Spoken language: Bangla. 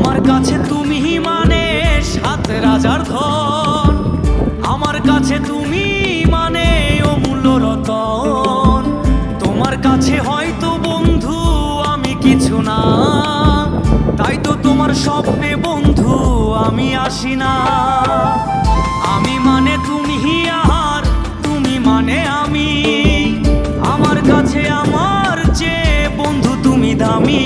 আমার কাছে তুমি মানে 7 রাজার ধন, আমার কাছে তুমি মানে অমূল্য রতন। তোমার কাছে হয়তো বন্ধু আমি কিছু না, তাই তো তোমার স্বপ্নে বন্ধু আমি আসি না। আমি মানে তুমি আর তুমি মানে আমি, আমার কাছে আমার চেয়ে বন্ধু তুমি দামি।